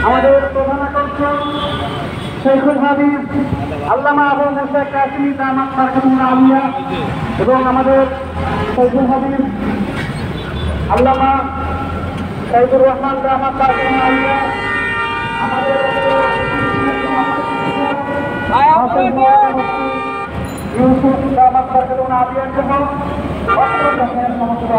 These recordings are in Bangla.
আমাদের প্রধান আকর্ষণ শেখুল হাদিস আল্লামা আবু মুসা কাসিমি দামাত বারকাতুল্লাহ আলিয়া এবং আমাদের শেখুল হাদিস আল্লামা সাইদুর রহমান দামাত বারকাতুল্লাহ আলিয়া আমাদের ইউসুফ দামাত বারকাতুল্লাহ আলিয়া সহ সমস্ত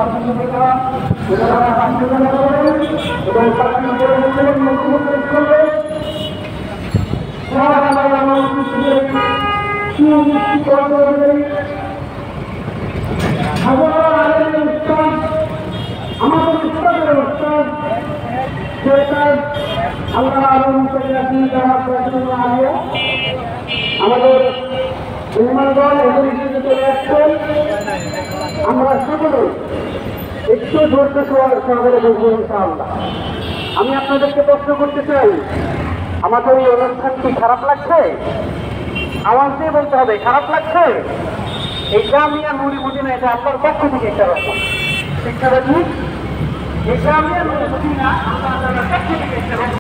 আমাদের উস্তাদের উস্তাদ আমাদের মেহমানগণ এগুলি চলে আসছেন। আমরা সকলে একটু ধৈর্য সহকারে বলবো ইনশাআল্লাহ। আমি আপনাদেরকে প্রশ্ন করতে চাই, আমাদের এই অনুষ্ঠানটি খারাপ লাগছে? আওয়াজ দিয়ে বলতে হবে, খারাপ লাগছে? এই জামিয়া নুরি মদিনা এটা আপনার পক্ষ থেকে একটা রকম শিক্ষাটা ঠিক। এই জামিয়া নুরি মদিনা আপনার পক্ষ থেকে একটা